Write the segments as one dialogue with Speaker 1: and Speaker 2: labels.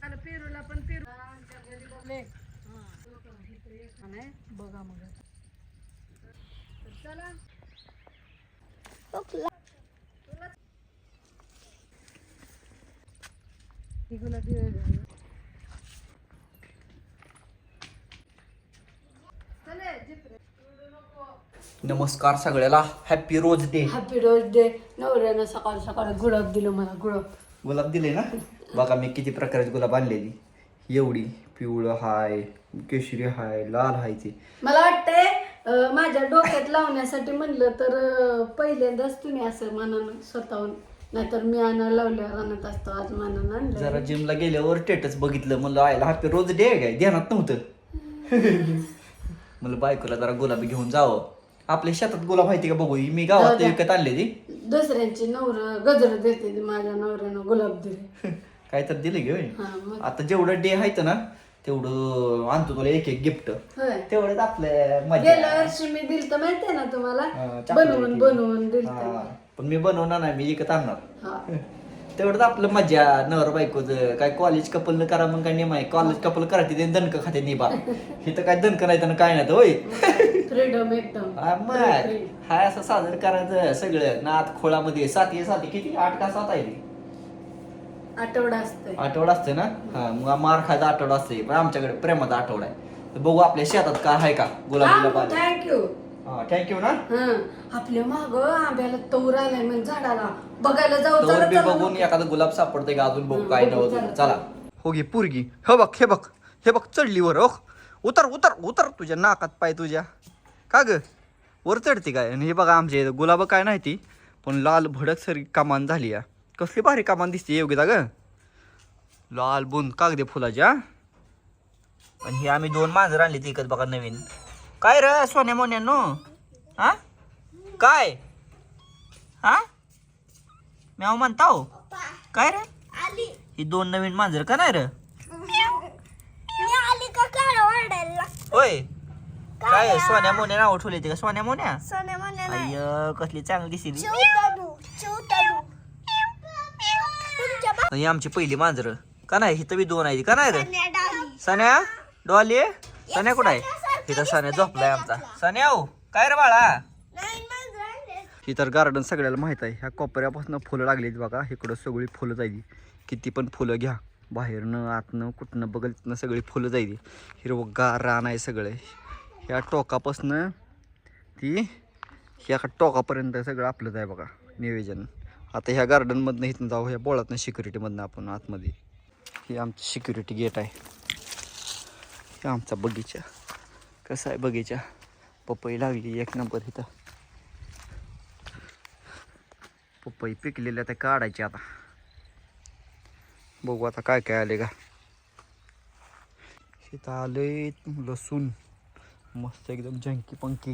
Speaker 1: पेरूला पण पेरू बघा मग चला
Speaker 2: नमस्कार सगळ्याला, happy rose day.
Speaker 1: Happy rose day. नवऱ्यानं सकाळ सकाळ गुलाब दिलं मला.
Speaker 2: गुलाब दिले ना. बघा मी किती प्रकारचे गुलाब आणलेली. एवढी पिवळं हाय, केशरी हाय, लाल हाय. ते
Speaker 1: मला वाटतंय माझ्या डोक्यात लावण्यासाठी म्हणलं तर पहिल्यांदाच तुम्ही असं मनानं स्वतःहून, नाहीतर मी आणायला लावल्यावर आणत असतो. आज मनानं आणलं.
Speaker 2: जरा जिमला गेल्यावर स्टेटस बघितलं, म्हणलं आयला हॅपी रोज डे आहे काय, ध्यानात नव्हतं. म्हणलं बायकोला जरा गुलाब घेऊन जावं. आपल्या शेतात गुलाब माहिती का बघू. मी गावात विकत आणले ती.
Speaker 1: दुसऱ्यांची नवरं गजर देते, माझ्या नवऱ्यानं गुलाब दिले.
Speaker 2: काय तर दिले घेऊन. आता जेवढं डे आहेत ना तेवढं आणतो तुला एक एक गिफ्ट. तेवढंच आपल्या मजा.
Speaker 1: गेल्या वर्षी मी दिलत माहितीये ना तुम्हाला, बनवून दिलत.
Speaker 2: पण मी बनवणार नाही, मी विकत आणणार. तेवढंच आपलं मजा. नवर बायकोच काय कॉलेज कपल न करा मग काय नेम आहे. कॉलेज कपल करायचे ते दणक खाते निभा. हे तर काय दणक नाही तर काय नाही तर होय.
Speaker 1: फ्रीडम एकदम.
Speaker 2: मग हाय असं साजरं करायचं सगळं. नात खोळामध्ये साती किती 8 का 7 आहे.
Speaker 1: आठवडा
Speaker 2: असते ना. हा मग मार खायचा आठवडा असते, पण आमच्याकडे प्रेमाचा आठवडा आहे. तर बघू आपल्या शेतात काय आहे का गुलाब. थँक्यू ना.
Speaker 1: आपल्या माग आंब्याला तोर आलाय म्हणजे झाडाला बघायला जाऊ.
Speaker 2: बघून एखादं गुलाब सापडतंय का अजून बघू काय नव्हतं. चला हो घे पुरगी. हे बघ चढली वर. उतर तुझ्या नाकात पाय तुझ्या. का ग वर चढते काय. आणि हे बघा आमच्या गुलाब काय नाही ती, पण लाल भडक सरी कमान झाली या. कसली भारी कमान दिसते योग्यता ग. लाल बुंद कागदे फुलाच्या. आणि ही आम्ही 2 मांजर आणली ती इकत बघा नवीन. काय र सोन्या मोन्यानो. हा काय हा म्याव म्हणता हो. काय रे ही 2 नवीन मांजर का नाही र. होय काय सोन्या मोन्या नाव ठेवले ते का. सोन्या मोन्या अय्य कसली चांगली दिसली. ही आमची पहिली मांजर का नाही. ही तर 2 आहे का नाही रे. सन्या डॉली सन्या कुठं आहे. तिथं सन्या झोपलाय आमचा. सन्या हो काय रे बाळा. ही तर गार्डन सगळ्याला माहित आहे. ह्या कोपऱ्यापासून फुलं लागलीत बघा. इकडं सगळी फुलं जायची. किती पण फुलं घ्या, बाहेरनं आतनं कुठनं बघल तिथनं सगळी फुलं जायची. हिरवगार रान आहे सगळे. ह्या टोकापासनं ती ह्या टोकापर्यंत सगळं आपलंच आहे बघा नियोजन. आता ह्या गार्डनमधनं इथनं जाऊ, ह्या बोळातनं सिक्युरिटीमधनं आपण आतमध्ये. हे आमचं सिक्युरिटी गेट आहे. हे आमचा बगीचा कसा आहे. बगीचा पपई लागली 1 नंबर. इथं पपई पिकलेल्या त्या काढायची. आता बघू आता काय काय आले का. इथं आले लसूण मस्त एकदम जंकी पंकी.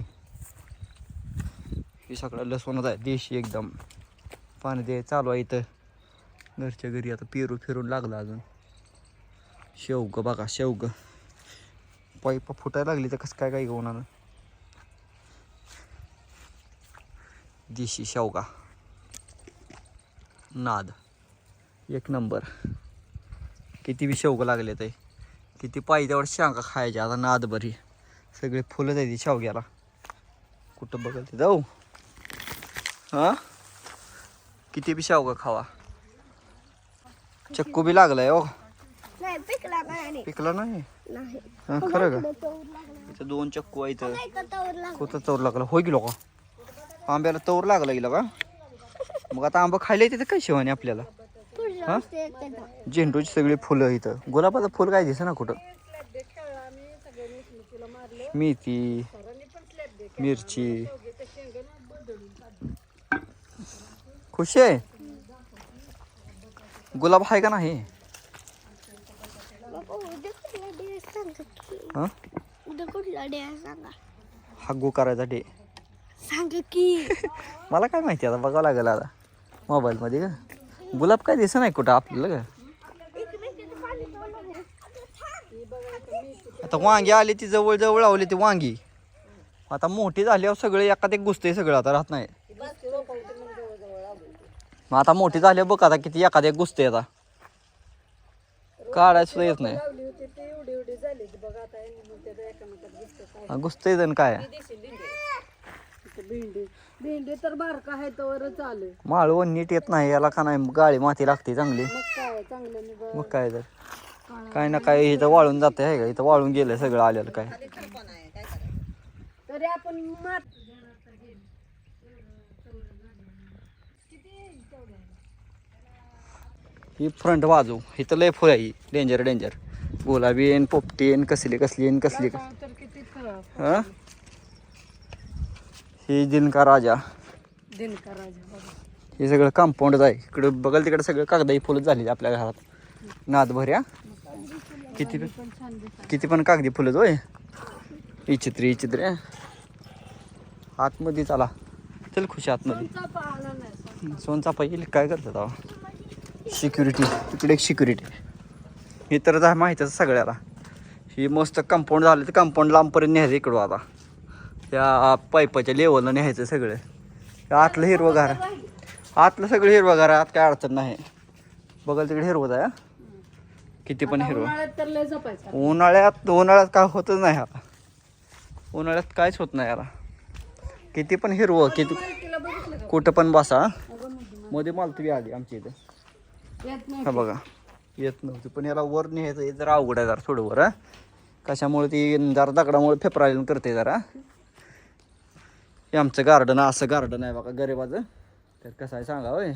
Speaker 2: हे सगळं लसूणच आहे देशी एकदम. पाणी दे चालू आहे इथं घरच्या घरी. आता पेरू फिरून लागला अजून. शेवग बघा शेवग. पाईप फुटायला लागली तर कसं काय काय होणार. देशी शेवगा नाद 1 नंबर. किती बी शेवग लागले ते किती पाहिजे तेवढं शेंगा खायच्या. आता नाद बरी सगळे फुलं जायची शेवग्याला. कुठं बघल ते जाऊ. हा किती बी शेवगा खावा. चक्कू बी लागलाय हो. पिकला नाही खरं का. इथं 2 चक्कू आहे. इथं कुठं तोर लागला होय गेलो का. आंब्याला तोर लागला गेला का. मग आता आंबा खायला येते काय शिवानी आपल्याला. हा झेंडूची सगळी फुलं इथं. गुलाबाचं फुल काय दिसे ना कुठं. मेथी मिरची खुश आहे. गुलाब आहे का नाही. हागू करायचा डे
Speaker 1: सांग की.
Speaker 2: मला काय माहिती आता बघावं लागेल आता मोबाईल मध्ये का. गुलाब काय दिसत नाही कुठं आपल्याला का. आता वांगी आली ती जवळ जवळ आवली ती वांगी. आता मोठी झाल्यावर सगळे एखाद एक घुसते सगळं आता राहत नाही. मग आता मोठी झाल्यावर बघ आता किती एखाद एक घुसते. आता काढायचं सुद्धा येत नाही.
Speaker 1: लावली होती ती एवढी एवढी झाली की बघ आता एकामेकात दिसतं
Speaker 2: घुसतंय जण काय
Speaker 1: भेंडी भेंडी तर बारका आहे तवरच आले.
Speaker 2: माळवण नीट येत नाही याला का नाही गाळी माती लागते चांगली.
Speaker 1: मग काय चांगलं बघ.
Speaker 2: मग काय तर काय ना काय इथं वाळून जाते आहे का इथं वाळून गेलं सगळं आलेलं काय.
Speaker 1: तरी आपण
Speaker 2: ही फ्रंट बाजू इथं लय फुल आहे डेंजर डेंजर गुलाबी आणि पोपटी आणि कसली कसली आणि कसली
Speaker 1: तर किती
Speaker 2: हा ही दिनका राजा
Speaker 1: दिनकर राजा बघा.
Speaker 2: हे सगळं कंपाऊंडच आहे इकडं बघाल तिकडे सगळं कागदाही फुलं झाली आपल्या घरात नाद भऱ्या किती
Speaker 1: पण छान दिसत.
Speaker 2: किती पण कागदी फुलंच होय. विचित्र आतमध्ये चला चल खुशी आतमध्ये.
Speaker 1: चाफा आला नाही.
Speaker 2: सोनचाफा येईल काय करतात सिक्युरिटी इकडे एक सिक्युरिटी हे तर जा माहीतच सगळ्याला. ही मस्त कंपाऊंड झालं तर कंपाऊंड लांबपर्यंत न्यायचं इकडं आता त्या पाईपाच्या लेवलला न्यायचं सगळं. आतलं हिरवगार आतलं सगळं हिरवगार आत काय अडचण नाही. बघाल तिकडे हिरवत आहे किती पण हिरवं.
Speaker 1: उन्हाळ्यात तर लय जपायचं.
Speaker 2: उन्हाळ्यात काय होतच नाही आता उन्हाळ्यात काहीच होत नाही याला किती पण हिरवं किती
Speaker 1: तिला बघितलं का?
Speaker 2: कुठं पण बसा.
Speaker 1: अगं
Speaker 2: मध्ये मालतवी आली आमच्या इथं
Speaker 1: येत नाही.
Speaker 2: हा बघा येत नव्हती पण याला वर न्यायचं हे जरा अवघड आहे जरा थोडं वर हा. कशामुळे ती जरा दगडामुळे फेफरायला करते जरा. हे आमचं गार्डन असं गार्डन आहे बघा गरिबाचं तर कसं आहे सांगा होय.